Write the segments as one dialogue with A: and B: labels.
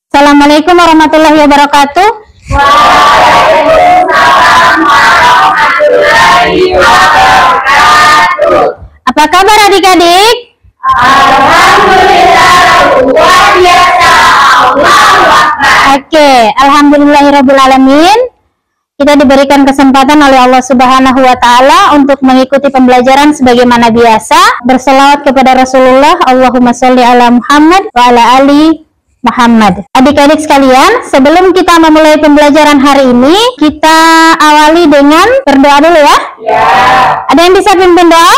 A: Assalamualaikum warahmatullahi wabarakatuh.
B: Waalaikumsalam warahmatullahi wabarakatuh.
A: Apa kabar adik-adik?
B: Alhamdulillah, luar biasa. Allahu Akbar.
A: Oke, alhamdulillahirabbil alamin. Kita diberikan kesempatan oleh Allah Subhanahu wa taala untuk mengikuti pembelajaran sebagaimana biasa, berselawat kepada Rasulullah, Allahumma sholli ala Muhammad wa ala ali Muhammad. Adik-adik sekalian, sebelum kita memulai pembelajaran hari ini, kita awali dengan berdoa dulu ya.
B: Ya.
A: Ada yang bisa pimpin doa?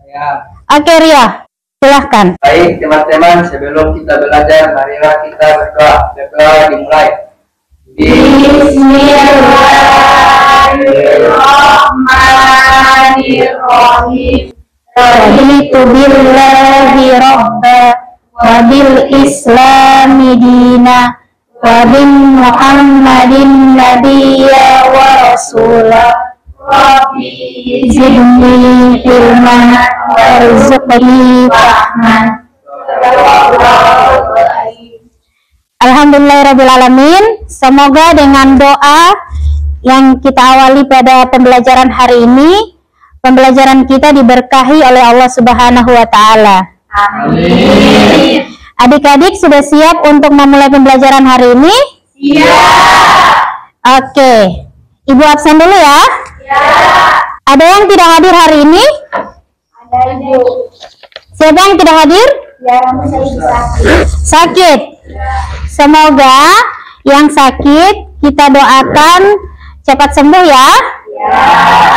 C: Ya.
A: Oke, Rio, silahkan.
C: Baik teman-teman, sebelum kita belajar, marilah kita berdoa. Berdoa dimulai.
B: Bismillahirrahmanirrahim.
A: Raditu billahi rabba wa bil islami dina wa bin muhammadin nabiyya wa rasulah.
B: Rabbi
A: Zidni ilman warzuqni rahman. Alhamdulillahirabbil alamin. Semoga dengan doa yang kita awali pada pembelajaran hari ini, pembelajaran kita diberkahi oleh Allah Subhanahu wa taala.
B: Amin.
A: Adik-adik sudah siap untuk memulai pembelajaran hari ini?
B: Siap.
A: Oke. Ibu absen dulu ya.
B: Ya.
A: Ada yang tidak hadir hari ini?
B: Ada Ibu.
A: Siapa yang tidak hadir?
B: Ya, saya sakit.
A: Sakit. Semoga yang sakit kita doakan cepat sembuh ya.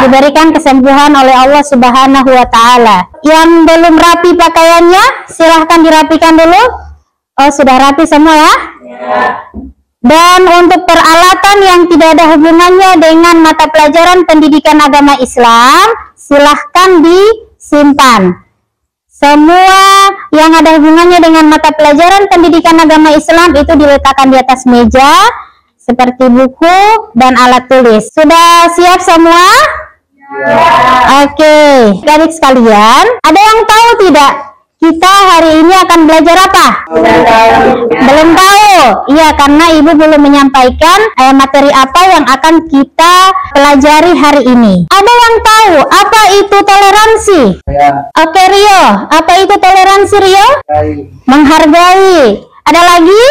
A: Diberikan kesembuhan oleh Allah Subhanahu wa taala. Yang belum rapi pakaiannya, silahkan dirapikan dulu. Oh, sudah rapi semua ya? Dan untuk peralatan yang tidak ada hubungannya dengan mata pelajaran pendidikan agama Islam, silahkan disimpan. Semua yang ada hubungannya dengan mata pelajaran pendidikan agama Islam itu diletakkan di atas meja, seperti buku dan alat tulis. Sudah siap semua? Oke, adik sekalian, ada yang tahu tidak? Kita hari ini akan belajar apa? Belum tahu? Iya, karena ibu belum menyampaikan materi apa yang akan kita pelajari hari ini. Ada yang tahu apa itu toleransi?
C: Ya.
A: Oke, Rio, apa itu toleransi, Rio?
C: Baik.
A: Menghargai. Ada lagi?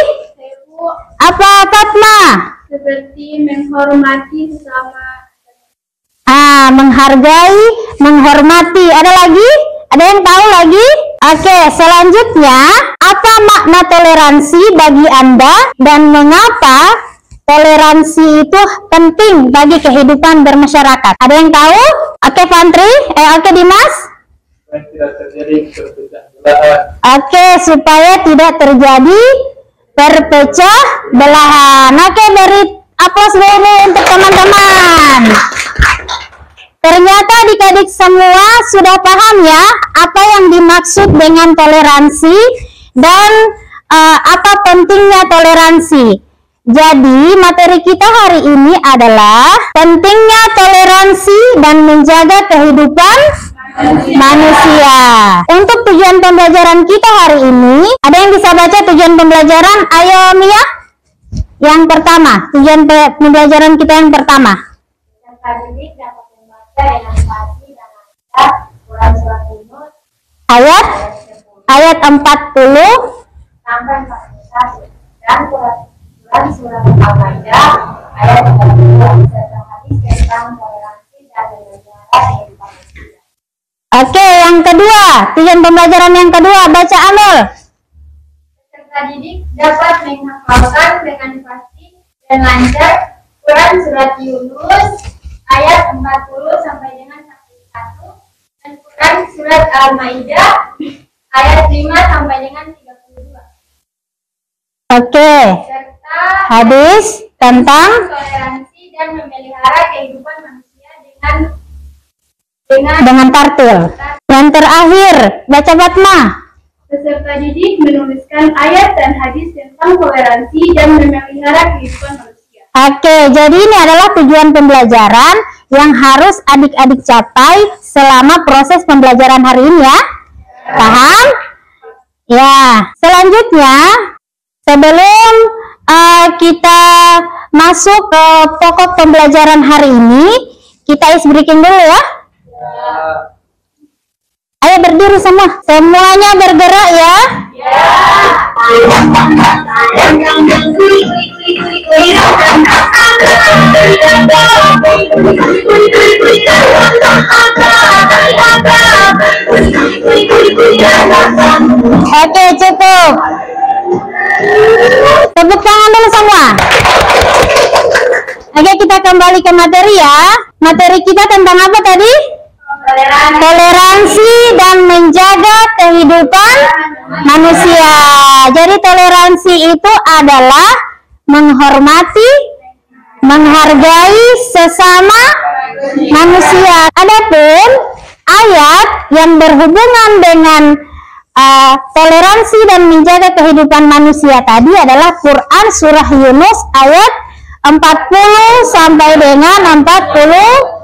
B: Ibu,
A: Apa, Fatma?
B: seperti menghormati sesama.
A: Menghargai, menghormati. Ada lagi? Ada yang tahu lagi? Oke, selanjutnya, apa makna toleransi bagi Anda dan mengapa toleransi itu penting bagi kehidupan bermasyarakat? Ada yang tahu? Oke, Fantri? Oke, Dimas?
C: Tidak terjadi perpecah belahan.
A: Oke, supaya tidak terjadi perpecah belahan. Oke, beri aplaus dulu untuk teman-teman. Ternyata adik-adik semua sudah paham ya apa yang dimaksud dengan toleransi dan apa pentingnya toleransi. Jadi materi kita hari ini adalah pentingnya toleransi dan menjaga kehidupan manusia. Untuk tujuan pembelajaran kita hari ini, ada yang bisa baca tujuan pembelajaran? Ayo Mia. Yang pertama, tujuan pembelajaran kita yang pertama.
B: Peserta didik dapat membaca dengan pasti dan lancar Quran Surat Yunus
A: Ayat 40
B: sampai 41 dan Quran Surat Al-Maidah ayat 32 serta hadis tentang toleransi dan menjaga kehidupan manusia.
A: Oke, yang kedua, tujuan pembelajaran yang kedua, baca Amel.
B: Peserta didik dapat menghafalkan dengan pasti dan lancar Quran Surat Yunus ayat 40 sampai dengan 41 dan Quran Surat Al-Maidah ayat 5 sampai dengan 32
A: Oke,
B: serta
A: hadis tentang
B: toleransi dan memelihara kehidupan manusia
A: dengan tartil. Yang terakhir, baca Fatma.
B: peserta didik menuliskan ayat dan hadis tentang toleransi dan memelihara kehidupan manusia.
A: Oke, jadi ini adalah tujuan pembelajaran yang harus adik-adik capai selama proses pembelajaran hari ini ya. Paham? Ya, selanjutnya sebelum kita masuk ke pokok pembelajaran hari ini, kita is breaking dulu ya. Ayo berdiri semua. Semuanya bergerak ya. Oke, cukup. Tepuk tangan dulu semua. Oke, kita kembali ke materi ya. Materi kita tentang apa tadi? Toleransi dan menjaga kehidupan manusia. Jadi toleransi itu adalah menghormati, menghargai sesama manusia. Adapun ayat yang berhubungan dengan toleransi dan menjaga kehidupan manusia tadi adalah Quran surah Yunus ayat 40 sampai dengan 41.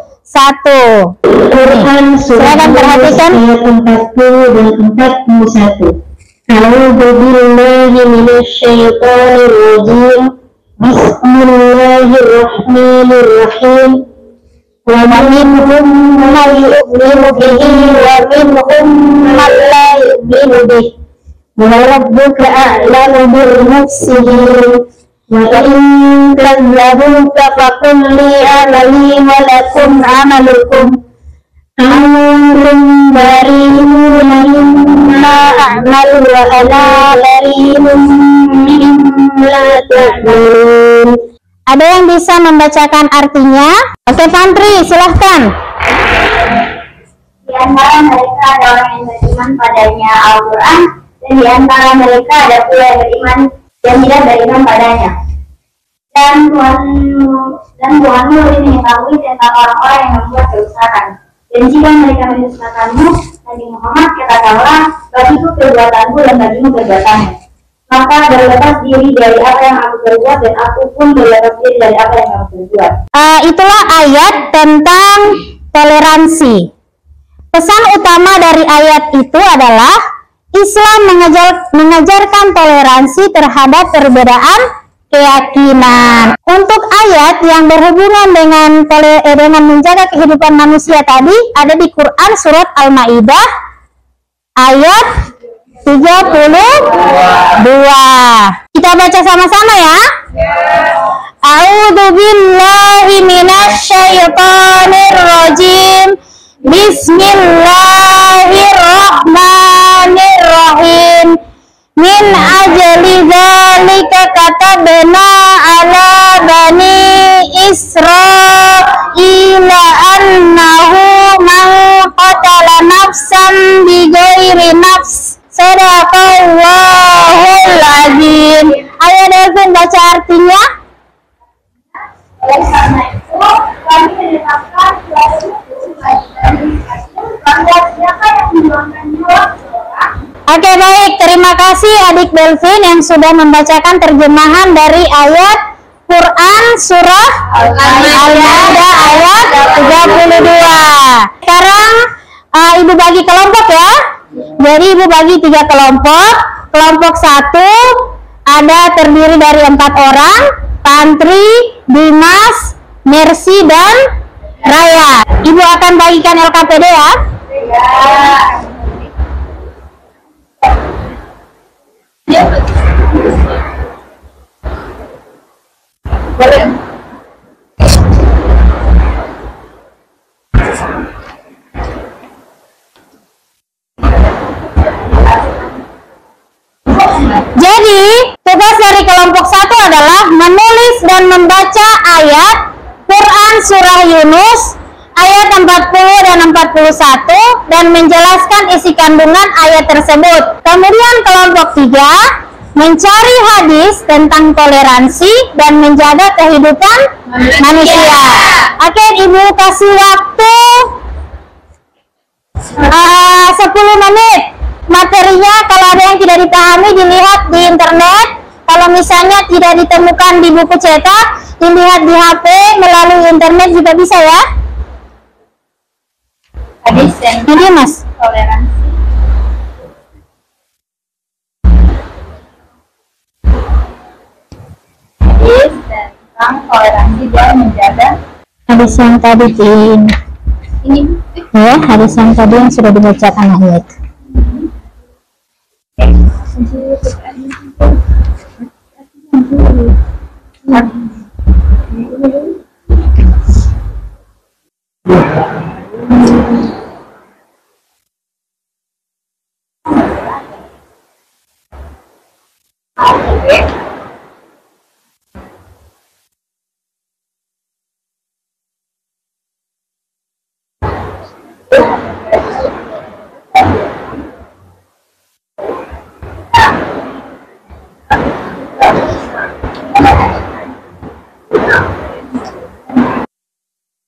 D: Quran surah Yunus ayat 40 dan 41. A'udzu billahi minasyaitonir rajim. Bismillahirrahmanirrahim. Wa minhum man yu'minu bihi wa minhum man la yu'minu bihi. Wa rabbuka a'lamu bil mufsidin. Wa in kadzabuka faqul li amali wa lakum amalukum. Antum bari'una mimma a'malu wa ana bari'un mimma ta'malun.
A: Ada yang bisa membacakan artinya? Oke, Fantri, silahkan.
B: Di antara mereka ada orang yang beriman padanya Al-Quran, dan di antara mereka ada pula yang beriman dan tidak beriman padanya. Dan Tuhanmu lebih mengetahui tentang orang-orang yang membuat kerusakan. Dan jika mereka mendustakanmu, Nabi Muhammad, katakanlah, bagiku perbuatanku dan bagimu perbuatanmu. Maka berlepas diri dari apa yang aku perbuat dan aku pun berlepas diri dari apa yang aku perbuat.
A: Itulah ayat tentang toleransi. Pesan utama dari ayat itu adalah Islam mengajarkan toleransi terhadap perbedaan keyakinan. Untuk ayat yang berhubungan dengan menjaga kehidupan manusia tadi ada di Quran surat Al-Maidah ayat 32. Kita baca sama-sama ya. A'udzu billahi minasyaitonir rajim. Bismillahirrahmanirrahim. Min ajli dzalika katabna ala bani Israila annahu man qatala nafsan bighairi nafs sadaqallahul azim. Ayo Devin baca artinya.
B: Oleh karena itu, kami menetapkan suatu hukum bahwa siapa yang meluangkan nyawa seseorang.
A: Oke, baik, terima kasih adik Delvin yang sudah membacakan terjemahan dari ayat Quran surah Al-Maidah ayat 32. Sekarang ibu bagi kelompok ya. Jadi ibu bagi 3 kelompok. Kelompok 1 ada terdiri dari 4 orang, Tantri, Dimas, Mercy, dan Raya. Ibu akan bagikan LKPD ya. Jadi, tugas dari kelompok 1 adalah menulis dan membaca ayat Quran surah Yunus ayat 40 dan 41 dan menjelaskan isi kandungan ayat tersebut. Kemudian kelompok 3 mencari hadis tentang toleransi dan menjaga kehidupan manusia. Oke, Ibu kasih waktu 10 menit. Materinya kalau ada yang tidak dipahami dilihat di internet. Kalau misalnya tidak ditemukan di buku cetak, dilihat di HP melalui internet juga bisa ya.
B: Hadis dan
A: Ini Mas.
B: toleransi. toleransi dan menjaga
A: Hadis yang tadi
B: ini.
A: ya, hadis yang tadi yang sudah dibacakan ayat.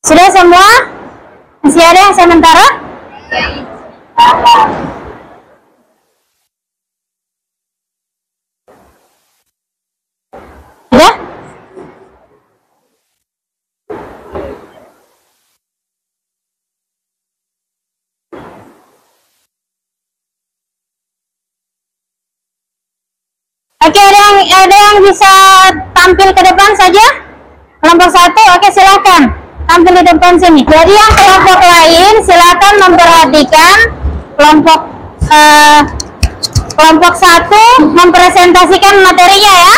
A: Sudah semua? Masih ada yang sementara? Sudah? Oke, ada yang bisa tampil ke depan saja? Kelompok 1, oke silakan tampil di depan sini. Jadi yang kelompok lain silakan memperhatikan kelompok 1 mempresentasikan materinya ya.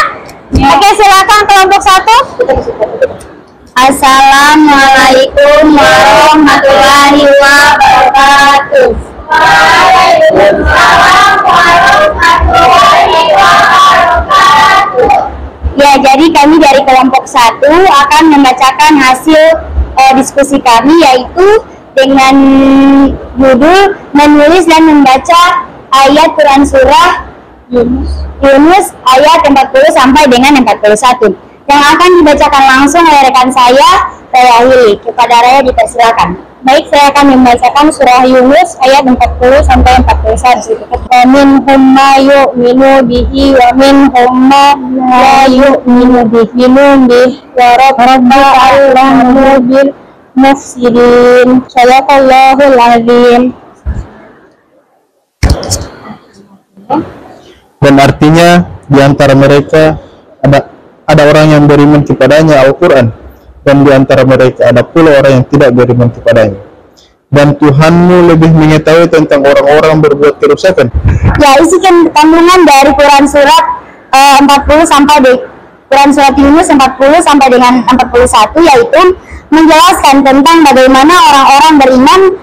A: Oke, silakan kelompok 1. Assalamualaikum warahmatullahi wabarakatuh.
B: Waalaikumsalam warahmatullahi wabarakatuh.
A: Ya, jadi kami dari kelompok 1 akan membacakan hasil diskusi kami, yaitu dengan judul menulis dan membaca ayat Quran surah Yunus ayat 40 sampai dengan 41 yang akan dibacakan langsung oleh rekan saya, Raya Willy. Kepada Raya dipersilakan. Baik, saya akan membacakan surah Yunus ayat 40 sampai 41. Minhum ma yu'minu bihi wa minhum ma la yu'minu bihi wa rabbika a'lamu bil mufsidin. Shadaqallahul azim.
E: Dan artinya di antara mereka ada orang yang beriman kepadanya Al-Quran, dan di antara mereka ada pula orang yang tidak beriman kepadanya. Dan Tuhanmu lebih mengetahui tentang orang-orang berbuat kerusakan.
A: Ya, isi kandungan dari Quran surat 40 sampai di Quran surat Yunus 40 sampai dengan 41, yaitu menjelaskan tentang bagaimana orang-orang beriman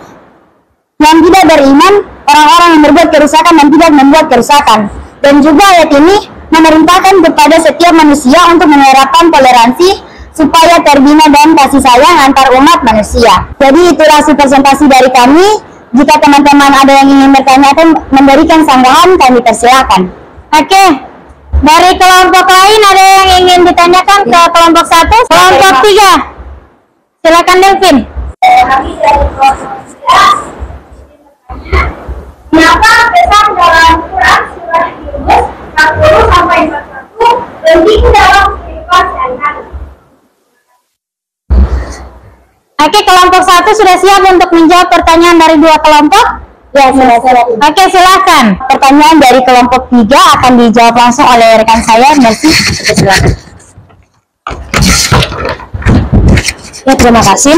A: yang tidak beriman, orang-orang yang berbuat kerusakan dan tidak membuat kerusakan. Dan juga ayat ini memerintahkan kepada setiap manusia untuk menerapkan toleransi supaya terbina dan kasih sayang antar umat manusia. Jadi itulah presentasi dari kami. Jika teman-teman ada yang ingin bertanya atau memberikan sanggahan, kami persilakan. Oke, dari kelompok lain ada yang ingin ditanyakan ke kelompok 1? Kelompok 3, silakan Delvin.
B: Kami dari kelompok 3 kenapa pesan dalam Quran surah Yunus 40 sampai 41 lebih dalam kehidupan sehari-hari?
A: Oke, kelompok 1 sudah siap untuk menjawab pertanyaan dari 2 kelompok? Ya, sudah siap. Oke, silakan. Pertanyaan dari kelompok 3 akan dijawab langsung oleh rekan saya, Mercy. Silakan. Ya, terima kasih.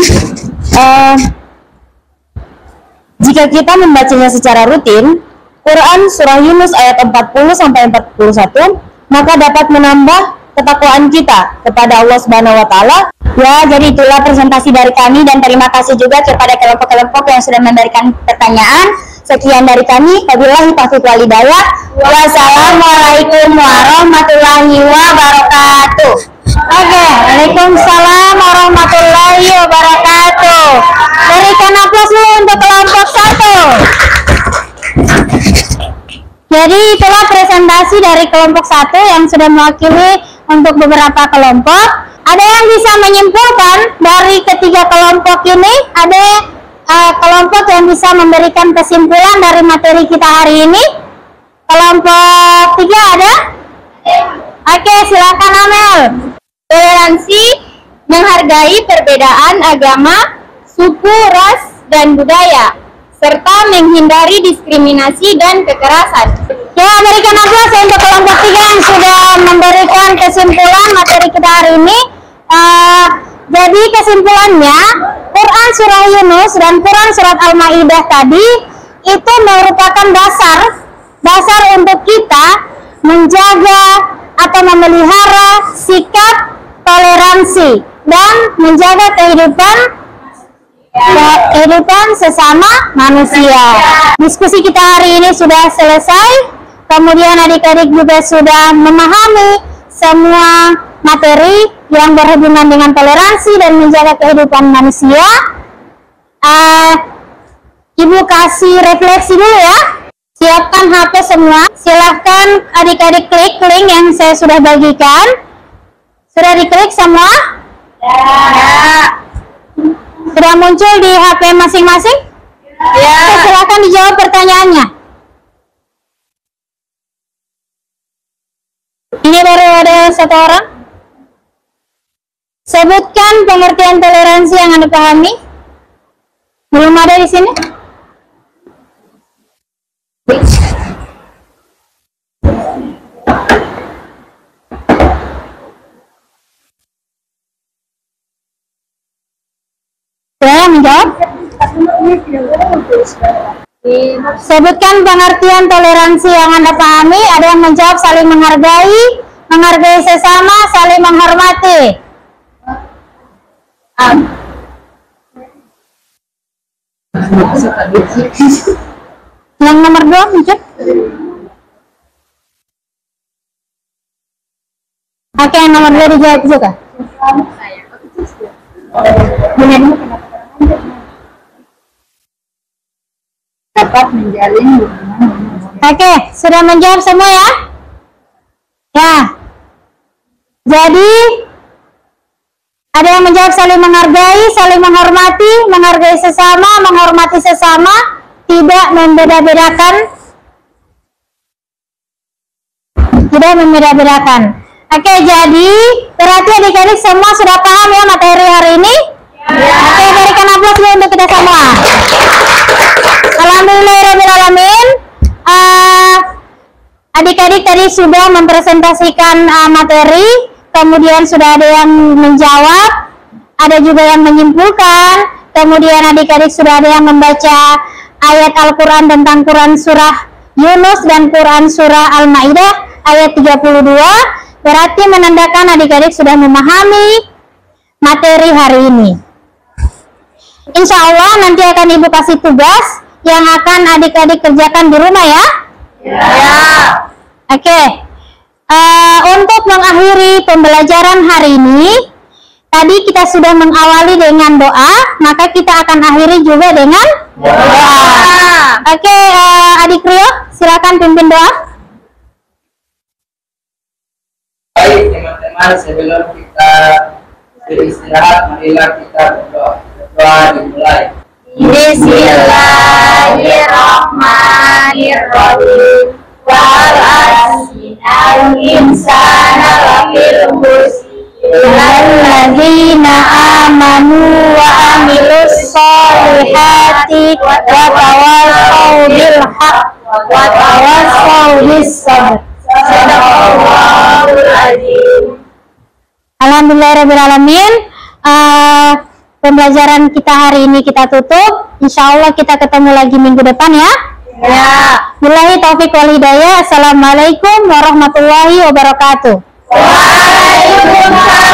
A: Jika kita membacanya secara rutin, Quran surah Yunus ayat 40 sampai 41, maka dapat menambah ketakwaan kita kepada Allah Subhanahu wa taala. Ya, jadi itulah presentasi dari kami, dan terima kasih juga kepada kelompok-kelompok yang sudah memberikan pertanyaan. Sekian dari kami. Wabillahi taufiq wal hidayah. Wassalamualaikum warahmatullahi wabarakatuh. Oke, waalaikumsalam warahmatullahi wabarakatuh. Berikan aplaus dulu untuk kelompok 1. Jadi itulah presentasi dari kelompok 1 yang sudah mewakili untuk beberapa kelompok. Ada yang bisa menyimpulkan dari ketiga kelompok ini? Ada kelompok yang bisa memberikan kesimpulan dari materi kita hari ini? Kelompok 3 ada? Oke, silakan Amel.
B: Toleransi, menghargai perbedaan agama, suku, ras, dan budaya, serta menghindari diskriminasi dan kekerasan.
A: Ya, berikan aplaus untuk kelompok 3 yang sudah memberikan kesimpulan materi kita hari ini. Jadi kesimpulannya, Quran surah Yunus dan Quran surat Al-Maidah tadi itu merupakan dasar untuk kita menjaga atau memelihara sikap toleransi dan menjaga kehidupan sesama manusia. Diskusi kita hari ini sudah selesai. Kemudian adik-adik juga sudah memahami semua materi yang berhubungan dengan toleransi dan menjaga kehidupan manusia. Ibu kasih refleksi dulu ya. Siapkan HP semua. Silahkan adik-adik klik link yang saya sudah bagikan. Sudah diklik semua? Ya. Sudah muncul di HP masing-masing? Ya. Silahkan dijawab pertanyaannya. Ini baru ada satu orang. Sebutkan pengertian toleransi yang Anda pahami. Belum ada di sini? Saya menjawab. Sebutkan pengertian toleransi yang Anda pahami. Ada yang menjawab saling menghargai, menghargai sesama, saling menghormati. Yang nomor 2 muncul. Oke, yang nomor 2 dijawab juga.
B: Dapat menjalin hubungan.
A: Oke, sudah menjawab semua ya? Ya. Jadi ada yang menjawab saling menghargai, saling menghormati, menghargai sesama, menghormati sesama, tidak membeda-bedakan. Tidak membeda-bedakan. Oke, jadi berarti adik-adik semua sudah paham ya materi hari ini? Ya. Oke, berikan aplaus dulu untuk kita semua. Alhamdulillahirrahmanirrahim. Adik-adik tadi sudah mempresentasikan materi, kemudian sudah ada yang menjawab, ada juga yang menyimpulkan, kemudian adik-adik sudah ada yang membaca ayat Al-Quran tentang Quran surah Yunus dan Quran surah Al-Maidah ayat 32, berarti menandakan adik-adik sudah memahami materi hari ini. Insya Allah nanti akan Ibu kasih tugas yang akan adik-adik kerjakan di rumah ya? Ya. Oke. Untuk mengakhiri pembelajaran hari ini, tadi kita sudah mengawali dengan doa, maka kita akan akhiri juga dengan doa. Oke, adik Rio, silakan pimpin doa.
C: Baik teman-teman, sebelum kita beristirahat, marilah kita berdoa. Doa dimulai. Bismillahirrahmanirrahim. Wal insana lafil khusr
A: Alladzina amanu wa amilus solihati wa tawassaw bil haqq wa tawassaw bis sabr.
B: Sadaqallahul azim.
A: Alhamdulillahirabbil alamin. Pembelajaran kita hari ini kita tutup. Insyaallah kita ketemu lagi minggu depan ya. Ya. Billahi taufiq wal hidayah. Assalamualaikum warahmatullahi wabarakatuh.
B: Waalaikumsalam.